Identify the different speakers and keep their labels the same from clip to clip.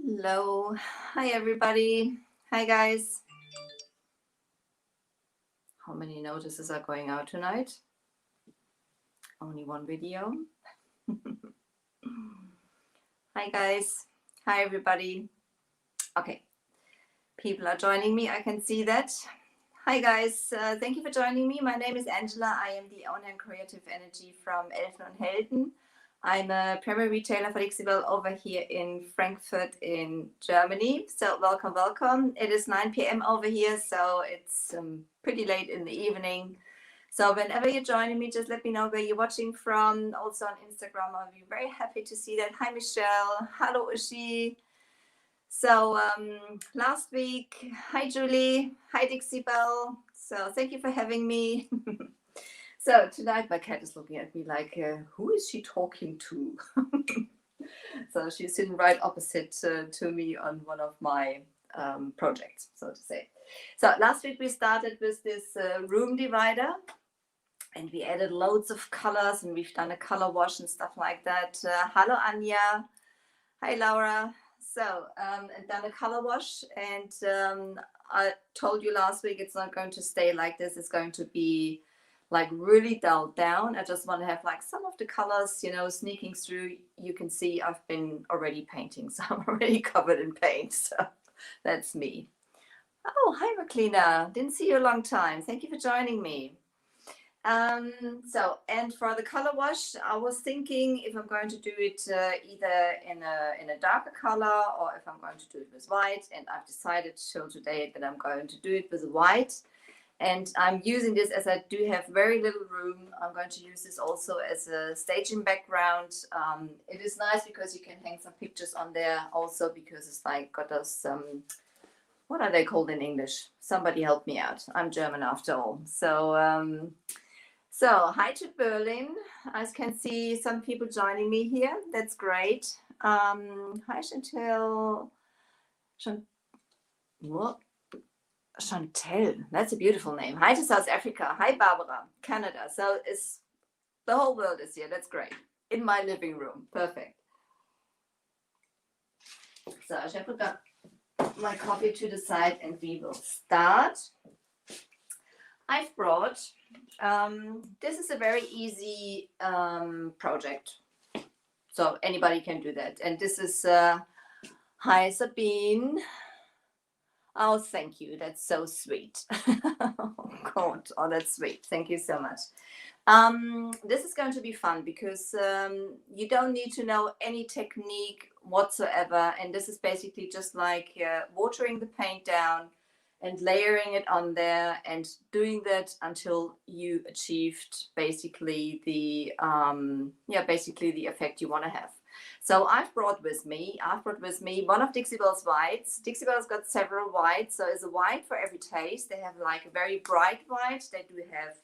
Speaker 1: Hello. Hi, everybody. Hi, guys. How many notices are going out tonight? Only one video. Hi, guys. Hi, everybody. Okay. People are joining me. I can see that. Hi, guys. Thank you for joining me. My name is Angela. I am the owner and creative energy from Elfen Helden. I'm a primary retailer for Dixiebelling over here in Frankfurt in Germany. So welcome, welcome. It is 9 p.m. over here, so it's pretty late in the evening. So whenever you're joining me, just let me know where you're watching from. Also on Instagram, I'll be very happy to see that. Hi, Michelle. Hello, Ushi. So last week, hi, Julie. Hi, Dixiebelling. So thank you for having me. So tonight my cat is looking at me like, who is she talking to? So she's sitting right opposite to me on one of my projects, so to say. So last week we started with this room divider, and we added loads of colors, and we've done a color wash and stuff like that. Hello, Anya. Hi, Laura. So and done a color wash, and I told you last week it's not going to stay like this. It's going to be like really dulled down. I just want to have like some of the colors, you know, sneaking through. You can see I've been already painting, so I'm already covered in paint. So that's me. Oh, hi, Marklina. Didn't see you a long time. Thank you for joining me. So, and for the color wash, I was thinking if I'm going to do it either in a darker color or if I'm going to do it with white. And I've decided till today that I'm going to do it with white. And I'm using this as I do have very little room. I'm going to use this also as a staging background. It is nice because you can hang some pictures on there also, because it's like got those, what are they called in English? Somebody help me out. I'm German after all. So, so hi to Berlin. I can see some people joining me here. That's great. Hi, Chantel. What? Chantel, that's a beautiful name. Hi to South Africa. Hi, Barbara, Canada. So it's the whole world is here. That's great. In my living room. Perfect. So I shall put my coffee to the side and we will start. I've brought, this is a very easy project. So anybody can do that. And this is, hi, Sabine. Oh, thank you. That's so sweet. Oh, God. Oh, that's sweet. Thank you so much. This is going to be fun because you don't need to know any technique whatsoever. And this is basically just like watering the paint down and layering it on there and doing that until you achieved basically the, basically the effect you want to have. So I've brought with me one of Dixiebelling's whites. Dixiebelling's got several whites. So it's a white for every taste. They have like a very bright white. They do have,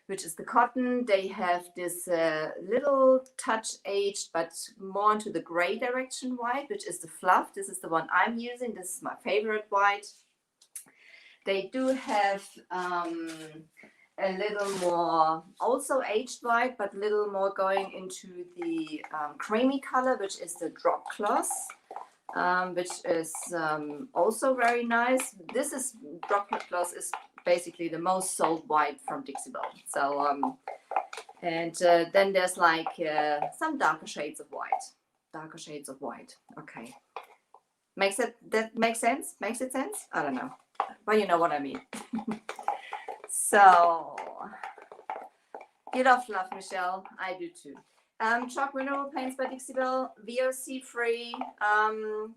Speaker 1: which is the cotton. They have this little touch aged, but more into the gray direction white, which is the fluff. This is the one I'm using. This is my favorite white. They do have a little more also aged white, but a little more going into the creamy color, which is the drop cloth, which is also very nice. This is drop cloth is basically the most sold white from Dixiebelling. So and then there's like some darker shades of white. Okay, makes sense? Makes it sense? I don't know, but you know what I mean. So, you love, Michelle. I do too. Chalk mineral paints by Dixiebelling, VOC free.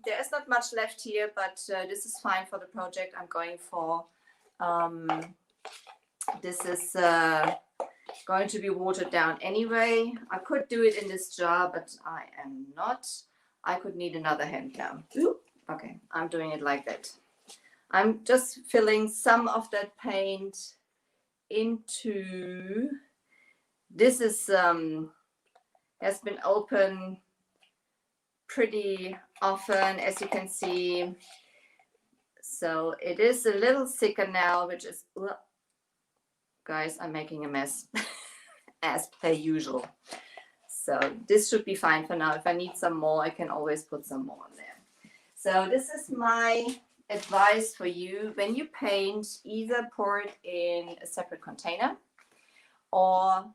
Speaker 1: There is not much left here, but this is fine for the project I'm going for. This is going to be watered down anyway. I could do it in this jar, but I am not. I could need another hand now. Ooh, okay, I'm doing it like that. I'm just filling some of that paint into, this is has been open pretty often, as you can see. So it is a little thicker now, which is, guys, I'm making a mess as per usual. So this should be fine for now. If I need some more, I can always put some more in there. So this is my advice for you. When you paint, either pour it in a separate container or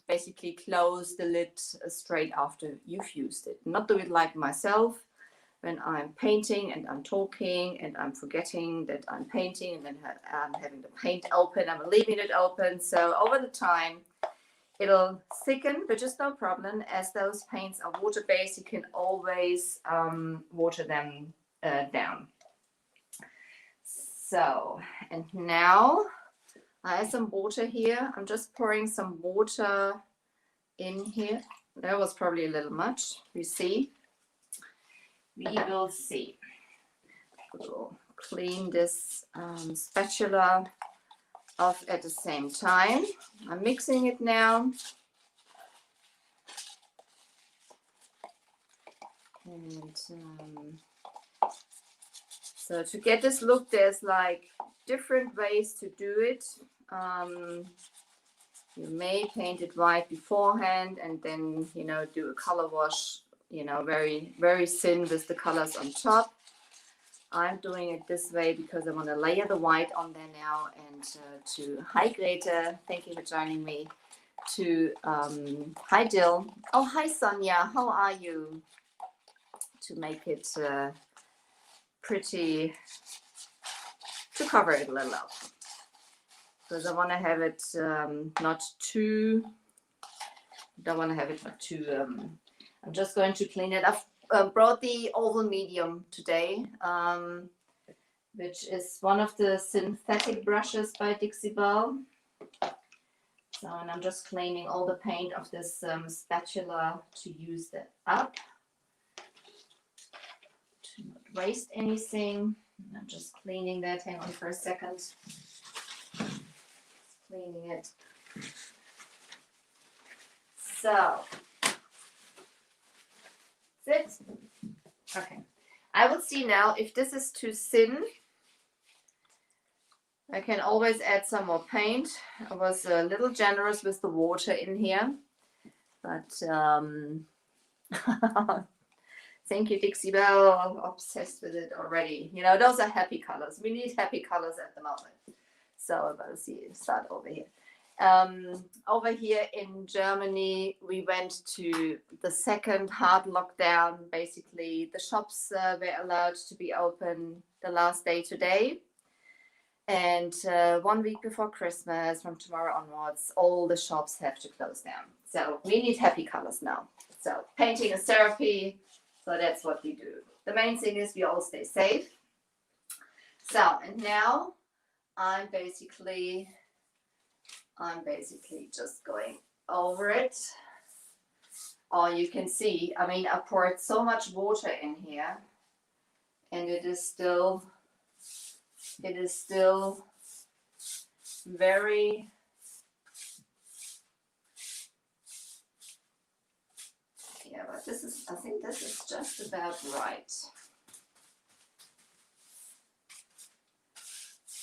Speaker 1: basically close the lid straight after you've used it. Not do it like myself when I'm painting and I'm talking and I'm forgetting that I'm painting and then I'm having the paint open, I'm leaving it open. So over the time, it'll thicken, which is no problem. As those paints are water-based, you can always water them down. So, and now I have some water here. I'm just pouring some water in here. That was probably a little much. We see. We will see. We'll clean this spatula off at the same time. I'm mixing it now. And so to get this look, there's like different ways to do it. You may paint it white beforehand and then, you know, do a color wash, you know, very, very thin with the colors on top. I'm doing it this way because I want to layer the white on there now. And to hi Greta, thank you for joining me. To hi Jill. Oh, hi Sonia, how are you? To make it pretty, to cover it a little up. Because I want to have it not too, don't want to have it not too, I'm just going to clean it. I've brought the oval medium today, which is one of the synthetic brushes by Dixiebelling. So, and I'm just cleaning all the paint of this spatula to use that up. To not waste anything. I'm just cleaning that. Hang on for a second. Cleaning it. So, that's it. Okay. I will see now if this is too thin. I can always add some more paint. I was a little generous with the water in here, but thank you, Dixiebelling. Obsessed with it already. You know, those are happy colors. We need happy colors at the moment. So let's see, start over here. Over here in Germany, we went to the second hard lockdown. Basically, the shops were allowed to be open the last day today. And 1 week before Christmas, from tomorrow onwards, all the shops have to close down. So we need happy colors now. So painting is therapy. So that's what we do. The main thing is we all stay safe. So, and now I'm basically just going over it. Oh, you can see, I mean, I poured so much water in here and it is still very, yeah, but this is, I think this is just about right.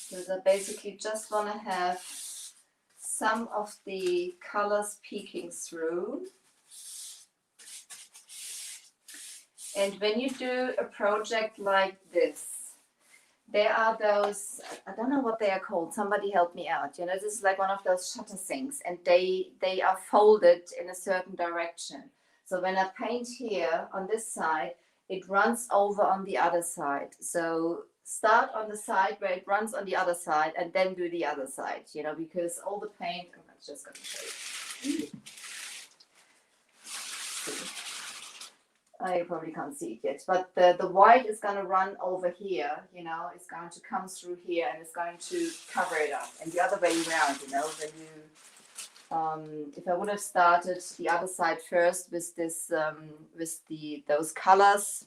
Speaker 1: Because I basically just want to have some of the colors peeking through. And when you do a project like this, there are those, I don't know what they are called, somebody help me out. You know, this is like one of those shutter things, and they are folded in a certain direction. So when I paint here on this side, it runs over on the other side. So start on the side where it runs on the other side and then do the other side, you know, because all the paint, I'm just going to show you. I probably can't see it yet, but the white is going to run over here, you know, it's going to come through here and it's going to cover it up. And the other way around, you know, when you, if I would have started the other side first with this, with those colors,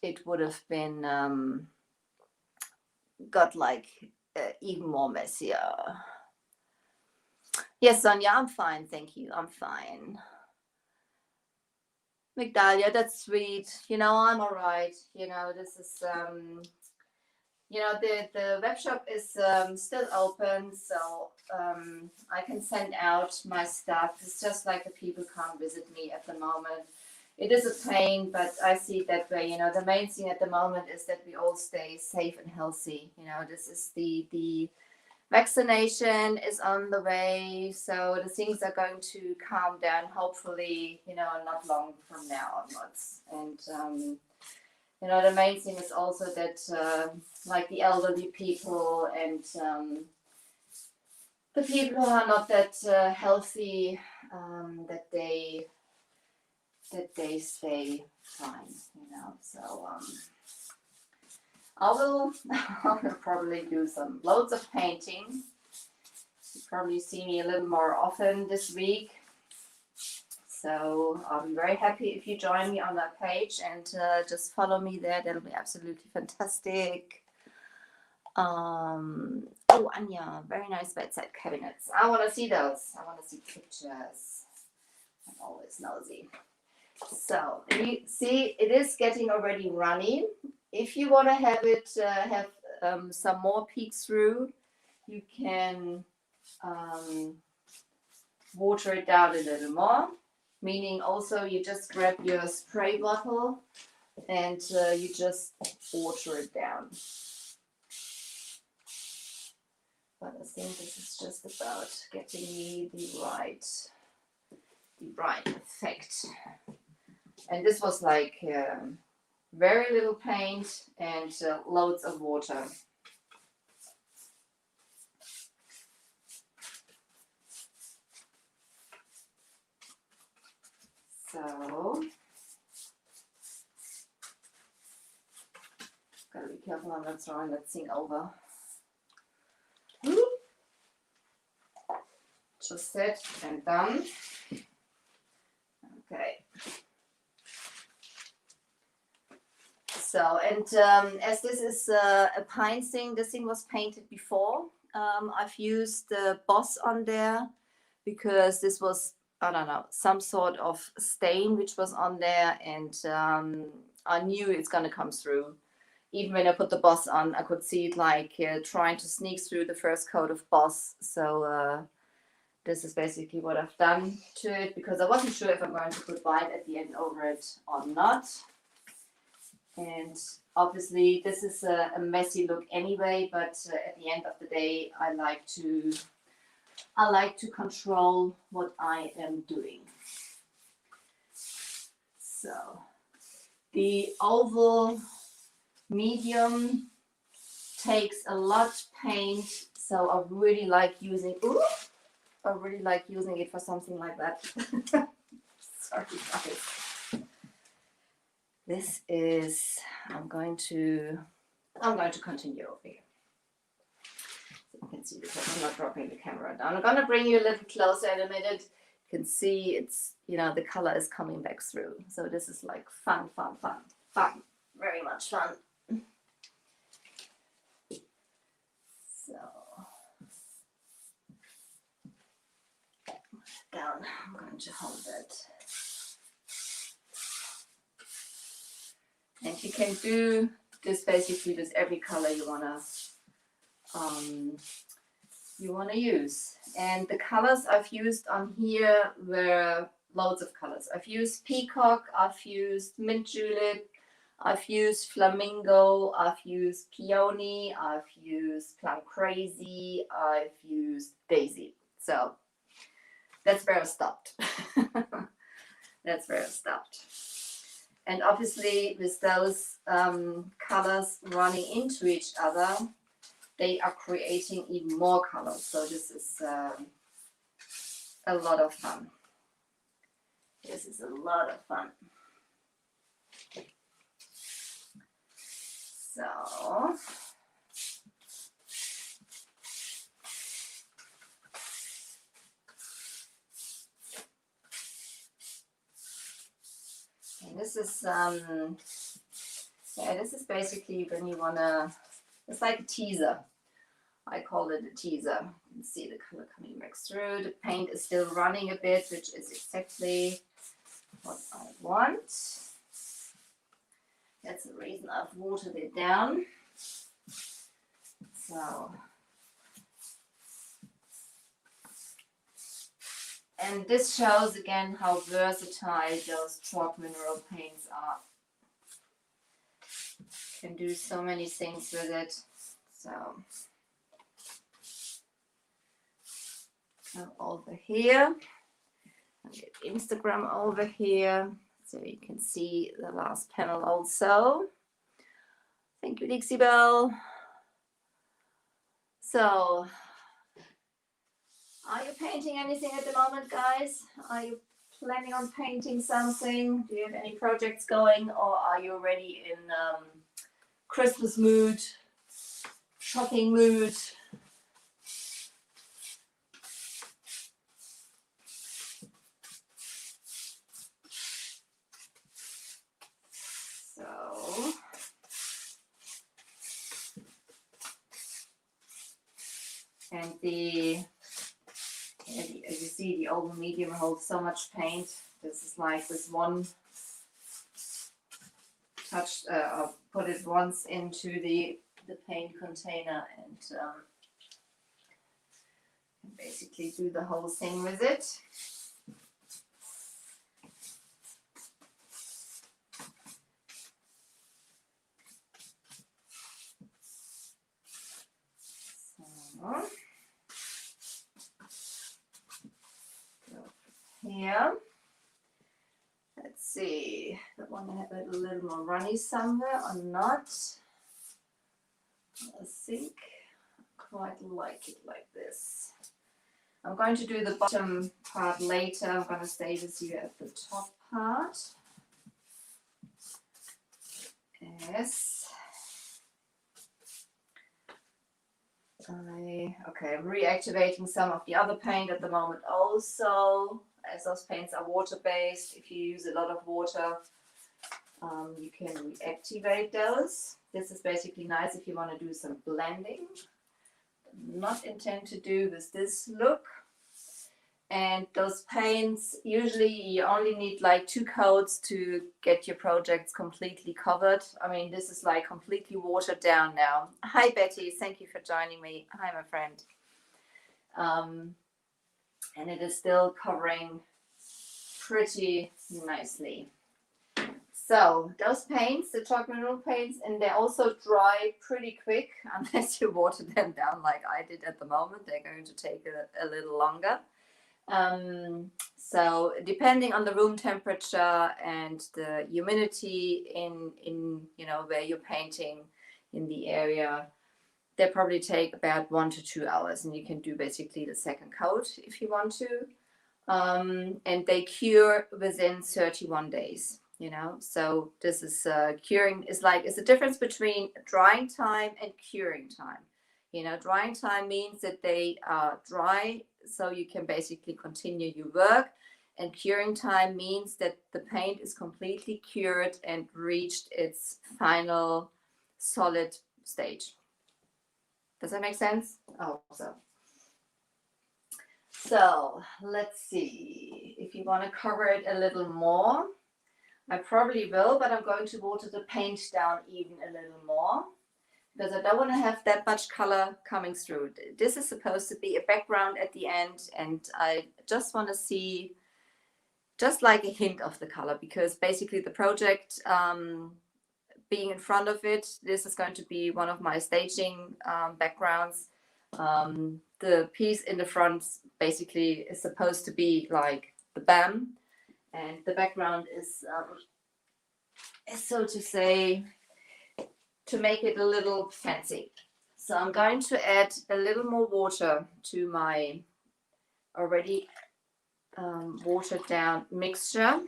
Speaker 1: it would have been, got like even more messier. Yes, Sonia, I'm fine, thank you, I'm fine. Migdalia, that's sweet. You know, I'm all right. You know, this is, you know, the web shop is still open, so I can send out my stuff. It's just like the people can't visit me at the moment. It is a pain, but I see it that way. You know, the main thing at the moment is that we all stay safe and healthy. You know, this is the vaccination is on the way, so the things are going to calm down, hopefully, you know, not long from now onwards. And you know, the main thing is also that like the elderly people and the people who are not that healthy, that they stay fine, you know. So I will probably do loads of painting. You probably see me a little more often this week. So I'll be very happy if you join me on that page and just follow me there. That'll be absolutely fantastic. Oh, Anya, very nice bedside cabinets. I want to see those. I want to see pictures. I'm always nosy. So you see, it is getting already runny. If you want to have it have some more peeks through, you can water it down a little more. Meaning also you just grab your spray bottle and you just water it down. But I think this is just about getting me the right effect. And this was like very little paint and loads of water. So, gotta be careful I'm not throwing that thing over. Just set and done. Okay. So, and as this is a pine thing, this thing was painted before. I've used the Boss on there because this was, I don't know, some sort of stain which was on there, and I knew it's gonna come through. Even when I put the Boss on, I could see it like trying to sneak through the first coat of Boss. So this is basically what I've done to it, because I wasn't sure if I'm going to put white at the end over it or not. And obviously this is a messy look anyway, but at the end of the day, I like to control what I am doing. So the oval medium takes a lot of paint, so I really like using it for something like that. Sorry guys. This is, I'm going to continue over here. So you can see because I'm not dropping the camera down. I'm gonna bring you a little closer in a minute. You can see it's, you know, the color is coming back through. So this is like fun. Very much fun. So down, I'm going to hold that. And you can do this basically with every color you wanna use. And the colors I've used on here were loads of colors. I've used peacock, I've used mint julep, I've used flamingo, I've used peony, I've used plum crazy, I've used daisy. So that's where I stopped. That's where I stopped. And obviously with those colors running into each other, they are creating even more colors. So this is a lot of fun. This is a lot of fun. So and this is this is basically when you wanna, it's like a teaser. I call it a teaser. You can see the color coming back through. The paint is still running a bit, which is exactly what I want. That's the reason I've watered it down. So, and this shows again how versatile those chalk mineral paints are. Can do so many things with it. So, come over here. I'll get Instagram over here so you can see the last panel also. Thank you, Dixiebell. So, are you painting anything at the moment, guys? Are you planning on painting something? Do you have any projects going, or are you already in Christmas mood, shopping mood? So, and as you see, the oval medium holds so much paint. This is like with one touch, put it once into the paint container and basically do the whole thing with it. So, here, let's see, that one had a little more runny somewhere or not. I think I quite like it like this. I'm going to do the bottom part later. I'm going to stay with you at the top part. Yes. Okay, I'm reactivating some of the other paint at the moment also, as those paints are water-based. If you use a lot of water, you can reactivate those. This is basically nice if you want to do some blending. Not intend to do this look. And those paints, usually you only need like 2 coats to get your projects completely covered. I mean, this is like completely watered down now. Hi Betty, thank you for joining me. Hi my friend. And it is still covering pretty nicely. So those paints, the chalk mineral paints, and they also dry pretty quick unless you water them down like I did at the moment. They're going to take a little longer. So depending on the room temperature and the humidity in you know where you're painting in the area, they probably take about 1 to 2 hours, and you can do basically the second coat if you want to. And they cure within 31 days. You know, so this is curing is like it's the difference between drying time and curing time. You know, drying time means that they are dry, so you can basically continue your work, and curing time means that the paint is completely cured and reached its final solid stage. Does that make sense? Oh, so let's see if you want to cover it a little more. I probably will, but I'm going to water the paint down even a little more because I don't want to have that much color coming through. This is supposed to be a background at the end, and I just want to see just like a hint of the color, because basically the project being in front of it, this is going to be one of my staging backgrounds. The piece in the front basically is supposed to be like the BAM, and the background is so to say, to make it a little fancy. So I'm going to add a little more water to my already watered down mixture.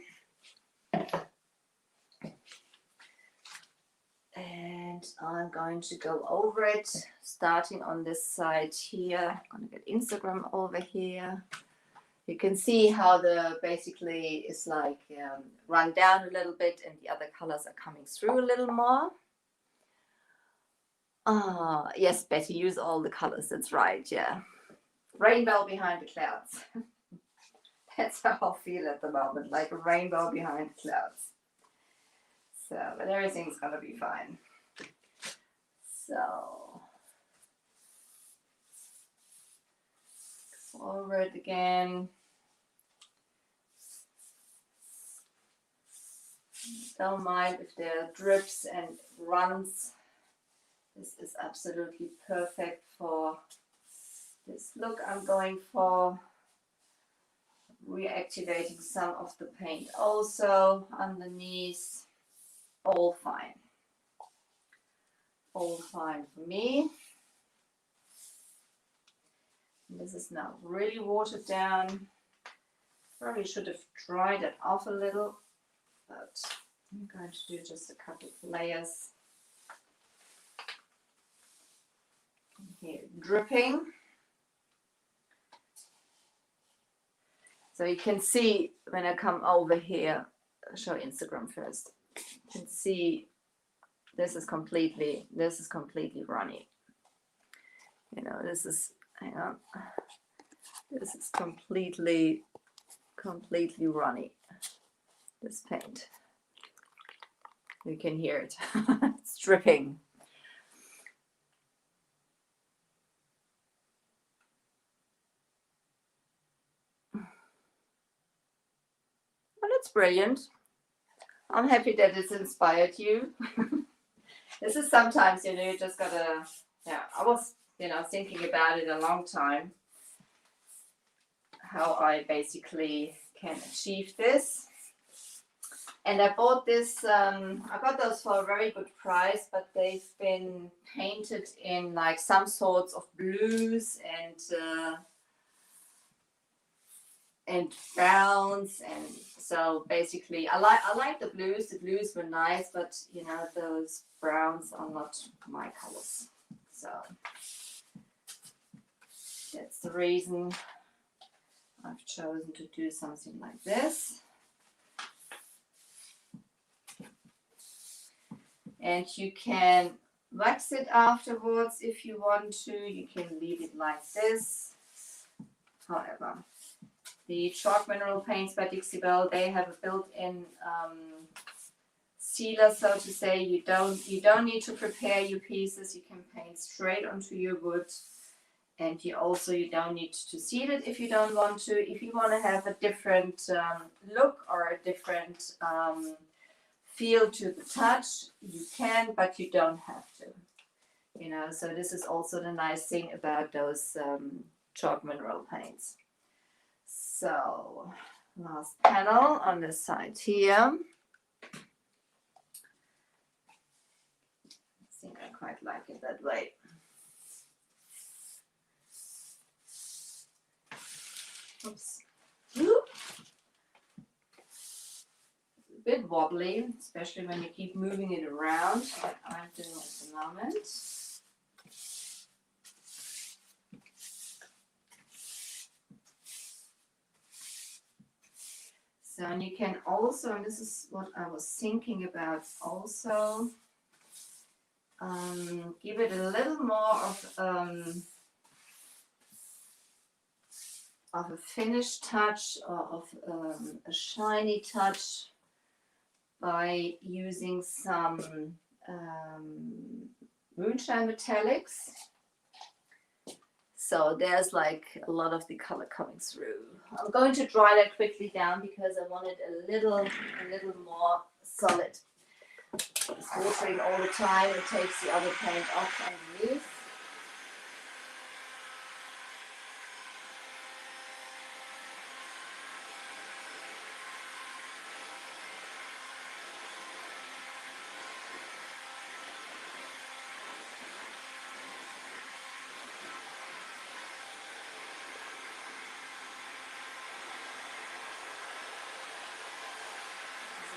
Speaker 1: And I'm going to go over it, starting on this side here. I'm going to get Instagram over here. You can see how the basically is like run down a little bit, and the other colors are coming through a little more. Yes, Betty, use all the colors. That's right. Yeah, rainbow behind the clouds. That's how I feel at the moment, like a rainbow behind the clouds. So, but everything's gonna be fine. So, over it again. Don't mind if there are drips and runs. This is absolutely perfect for this look I'm going for. Reactivating some of the paint also underneath. All fine. All fine for me. This is now really watered down. Probably should have dried it off a little, but I'm going to do just a couple of layers. Here, dripping. So you can see when I come over here, I'll show Instagram first. You can see this is completely runny. You know, this is, hang on, this is completely runny, this paint. You can hear it. It's dripping. Well, it's brilliant. I'm happy that it's inspired you. This is sometimes, you know, you just gotta, yeah, I was, you know, thinking about it a long time, how I basically can achieve this. And I bought this, I got those for a very good price, but they've been painted in like some sorts of blues and browns, and so basically I like the blues. The blues were nice, but you know, those browns are not my colors. So that's the reason I've chosen to do something like this. And you can wax it afterwards if you want to. You can leave it like this. However, the chalk mineral paints by Dixiebelling, they have a built-in sealer, so to say. You don't need to prepare your pieces. You can paint straight onto your wood, and you don't need to seal it if you don't want to. If you want to have a different look or a different feel to the touch, you can, but you don't have to. You know, so this is also the nice thing about those chalk mineral paints. So, last panel on this side here. I think I quite like it that way. Oops. A bit wobbly, especially when you keep moving it around, like I'm doing at the moment. So, and you can also, and this is what I was thinking about also, give it a little more of a finished touch, or of a shiny touch, by using some moonshine metallics. So there's like a lot of the color coming through. I'm going to dry that quickly down because I want it a little more solid. It's watering all the time. It takes the other paint off underneath.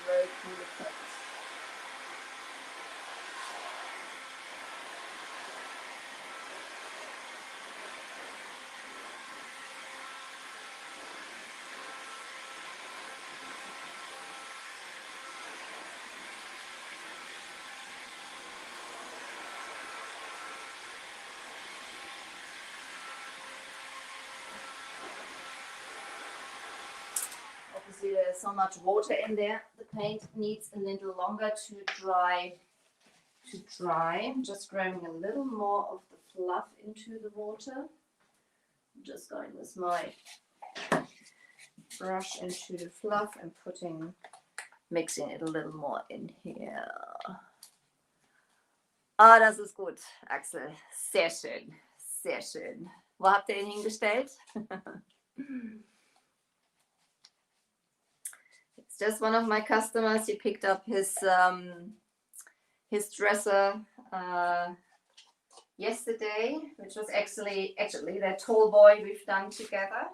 Speaker 1: Very cool effect. Obviously there's so much water in there, the paint needs a little longer to dry. I'm just grabbing a little more of the fluff into the water. I'm just going with my brush into the fluff and mixing it a little more in here. Ah, das ist gut, Axel. Sehr schön, sehr schön. Wo habt ihr ihn hingestellt? It's just one of my customers. He picked up his dresser yesterday, which was actually that tall boy we've done together.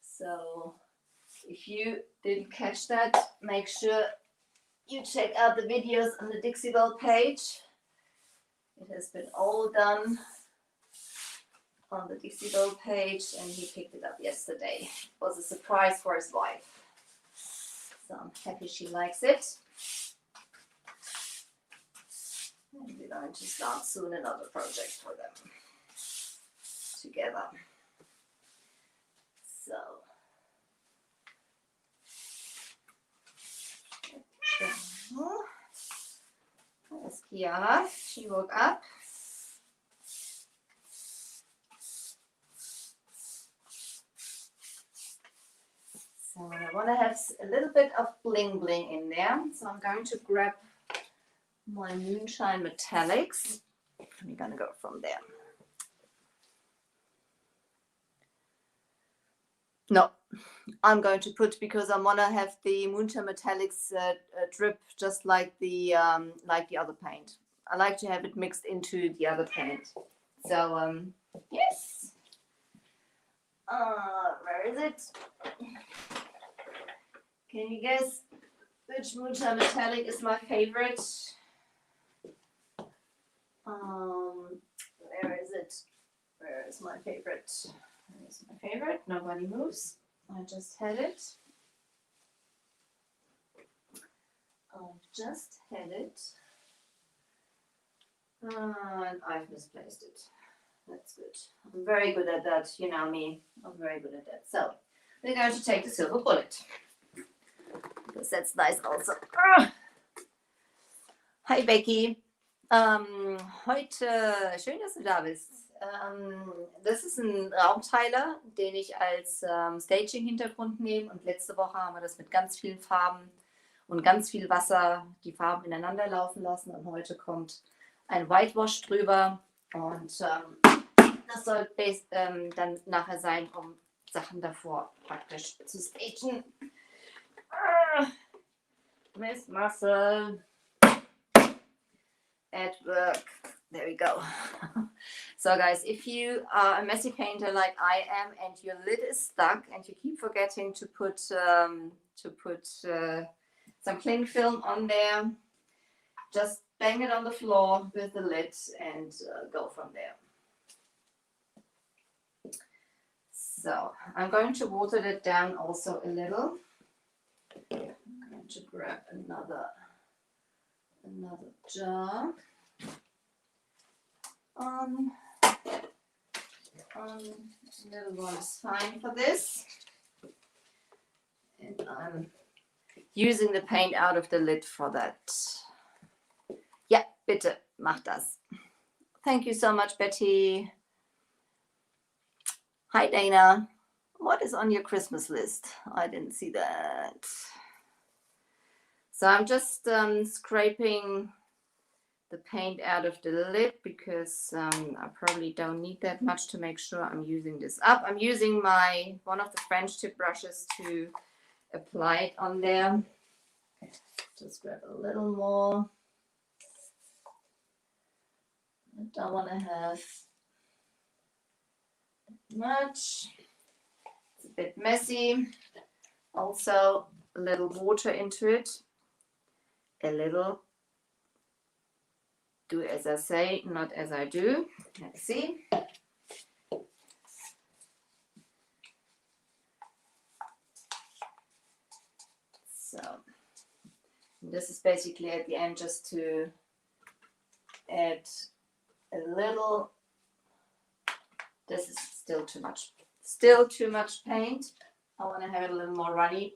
Speaker 1: So if you didn't catch that, make sure you check out the videos on the Dixiebelling page. It has been all done on the Dixiebelling page, and he picked it up yesterday. It was a surprise for his wife. So I'm happy she likes it. And we're going to start soon another project for them together. So there's Kiara. She woke up. So I want to have a little bit of bling bling in there. So I'm going to grab my Moonshine Metallics. We're going to go from there. No, I'm going to put, because I want to have the Moonshine Metallics drip just like the other paint. I like to have it mixed into the other paint. So yes. Where is it? Can you guess which Moonshine Metallic is my favorite? Where is it? Where is my favorite? Where is my favorite? Nobody moves. I just had it. And I've misplaced it. That's good. I'm very good at that. You know me. I'm very good at that. So we're going to take the silver bullet, because that's nice also. Hi Becky. Heute, schön, dass du da bist. Das ist ein Raumteiler, den ich als Staging-Hintergrund nehme. Und letzte Woche haben wir das mit ganz vielen Farben und ganz viel Wasser, die Farben ineinander laufen lassen. Und heute kommt ein Whitewash drüber. Und das soll dann nachher sein, um Sachen davor praktisch zu stagen. Miss Muscle at work. There we go. So guys, if you are a messy painter like I am and your lid is stuck and you keep forgetting to put some cling film on there, just bang it on the floor with the lid and go from there. So I'm going to water it down also a little. I'm going to grab another jar. Little one is fine for this. And I'm using the paint out of the lid for that. Ja, bitte, mach das. Thank you so much, Betty. Hi, Dana. What is on your Christmas list? I didn't see that. So I'm just scraping the paint out of the lid, because I probably don't need that much to make sure I'm using this up. I'm using one of the French tip brushes to apply it on there. Just grab a little more. I don't want to have much. It's a bit messy. Also a little water into it. A little. Do as I say, not as I do. Let's see. So this is basically at the end just to add a little. This is still too much. Still too much paint. I want to have it a little more runny.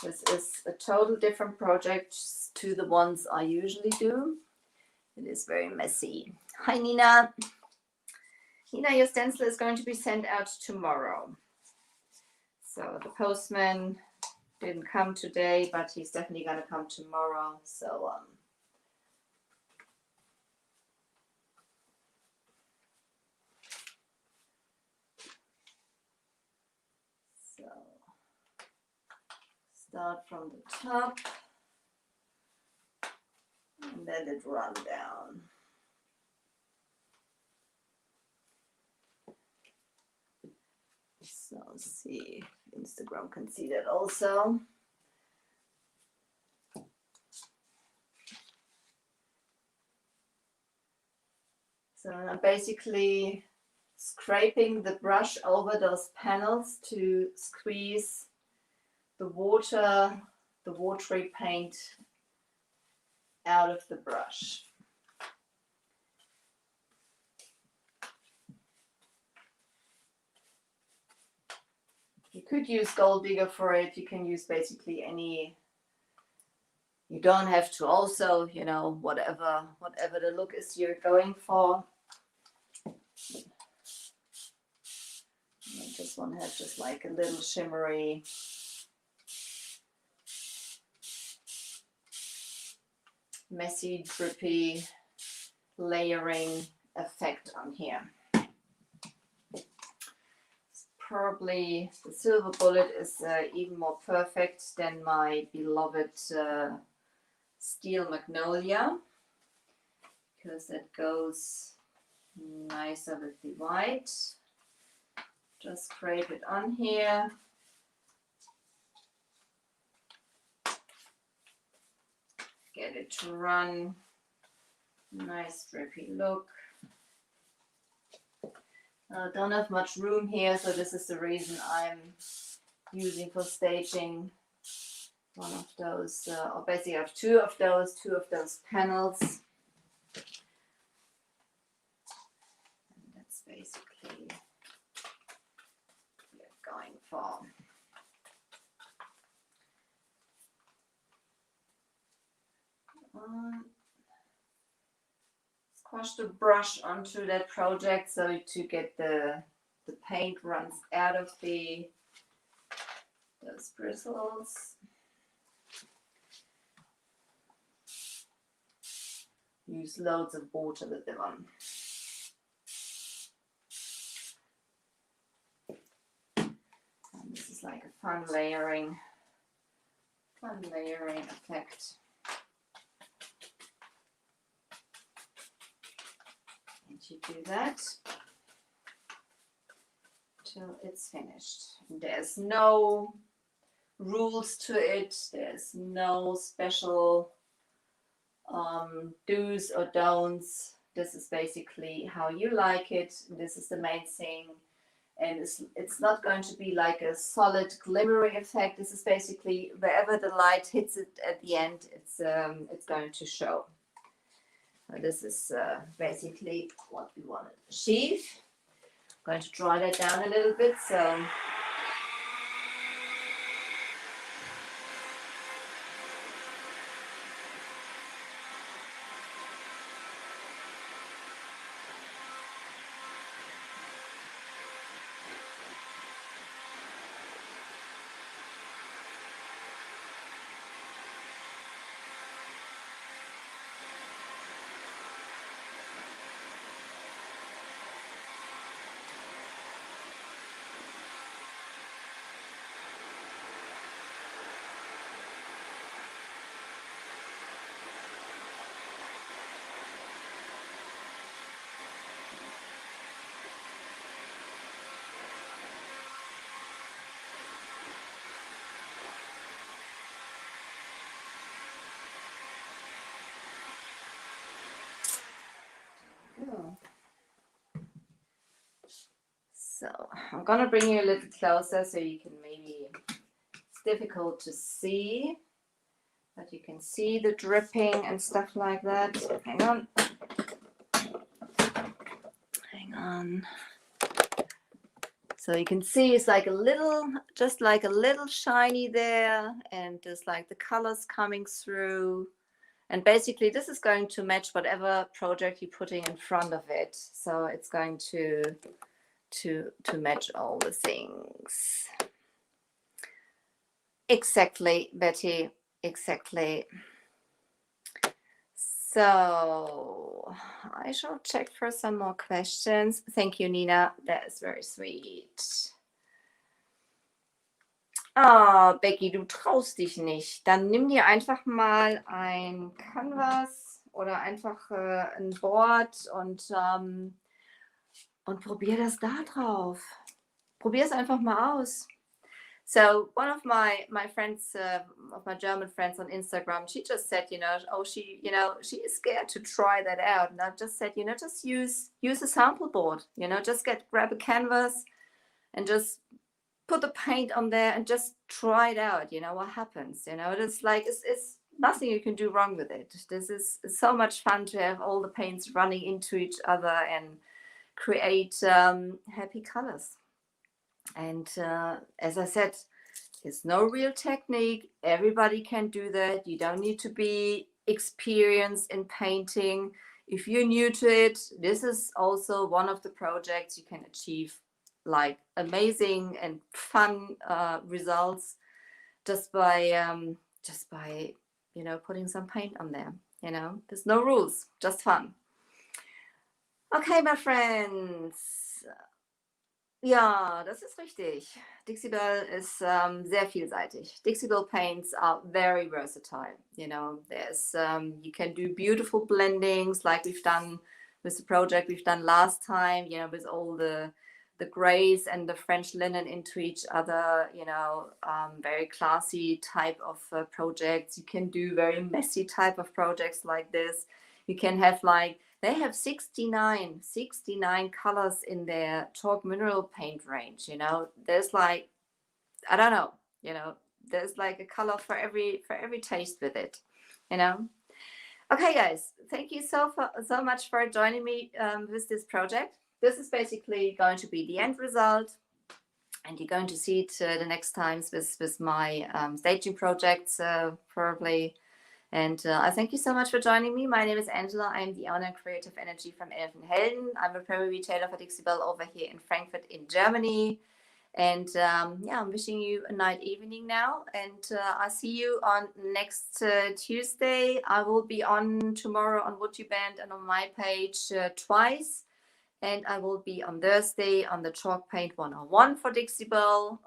Speaker 1: This is a total different project to the ones I usually do. It is very messy. Hi, Nina. Nina, your stencil is going to be sent out tomorrow. So the postman didn't come today, but he's definitely going to come tomorrow. So start from the top and let it run down. So see if Instagram can see that also. So I'm basically scraping the brush over those panels to squeeze the watery paint out of the brush. You could use Gold Digger for it. You can use basically any. You don't have to also, you know, whatever the look is you're going for. I just want to have just like a little shimmery messy, drippy layering effect on here. Probably the Silver Bullet is even more perfect than my beloved Steel Magnolia, because it goes nicer with the white. Just scrape it on here. Get it to run. Nice drippy look. Don't have much room here, so this is the reason I'm using for staging one of those, or basically I have two of those panels. And that's basically what we're going for. Squash the brush onto that project so to get the paint runs out of those bristles. Use loads of water with them on. And this is like a fun layering effect. And you do that till it's finished. There's no rules to it. There's no special do's or don'ts. This is basically how you like it. This is the main thing. And it's not going to be like a solid glimmering effect. This is basically wherever the light hits it at the end, it's going to show. This is basically what we want to achieve. I'm going to draw that down a little bit. So So I'm gonna bring you a little closer so you can maybe, it's difficult to see, but you can see the dripping and stuff like that. Hang on. So you can see it's like a little, just like a little shiny there, and there's like the colors coming through. And basically this is going to match whatever project you're putting in front of it. So it's going to match all the things. Exactly, Betty, exactly. So I shall check for some more questions. Thank you, Nina. That is very sweet. Ah, Becky, du traust dich nicht. Dann nimm dir einfach mal ein Canvas oder einfach ein Board und probier das da drauf. Probier es einfach mal aus. So one of my friends, of my German friends on Instagram, she just said, she is scared to try that out. And I just said, just use a sample board, just grab a canvas and just put the paint on there and just try it out. What happens, it's like, it's nothing you can do wrong with it. This is so much fun to have all the paints running into each other and create happy colors. And as I said, it's no real technique. Everybody can do that. You don't need to be experienced in painting. If you're new to it, this is also one of the projects you can achieve like amazing and fun results just by putting some paint on there. There's no rules, just fun. Okay, my friends. Ja, das ist richtig. Dixiebell ist sehr vielseitig. Dixiebell paints are very versatile. There's you can do beautiful blendings like we've done with the project we've done last time. With all the grays and the French linen into each other. Very classy type of projects. You can do very messy type of projects like this. You can have they have 69 colors in their chalk mineral paint range. There's I don't know, there's like a color for every taste with it. Okay, guys, thank you so much for joining me with this project. This is basically going to be the end result, and you're going to see it the next times with my staging projects probably. And I thank you so much for joining me. My name is Angela. I'm the owner and creative energy from Elfen Helden. I'm a primary retailer for Dixiebell over here in Frankfurt in Germany. And I'm wishing you a nice evening now. And I'll see you on next Tuesday. I will be on tomorrow on WoodUband and on my page twice. And I will be on Thursday on the Chalk Paint 101 for Dixiebell.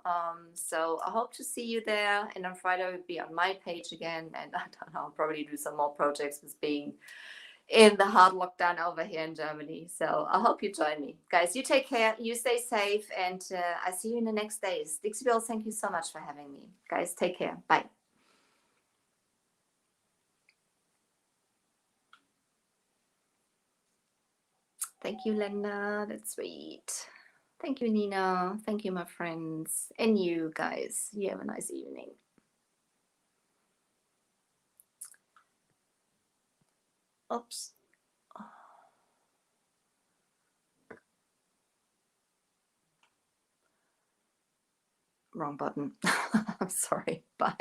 Speaker 1: So I hope to see you there. And on Friday, I will be on my page again. And I don't know, I'll probably do some more projects with being in the hard lockdown over here in Germany. So I hope you join me. Guys, you take care. You stay safe. And I see you in the next days. Dixiebell, thank you so much for having me. Guys, take care. Bye. Thank you, Linda. That's sweet. Thank you, Nina. Thank you, my friends. And you guys. You have a nice evening. Oops. Wrong button. I'm sorry. Bye.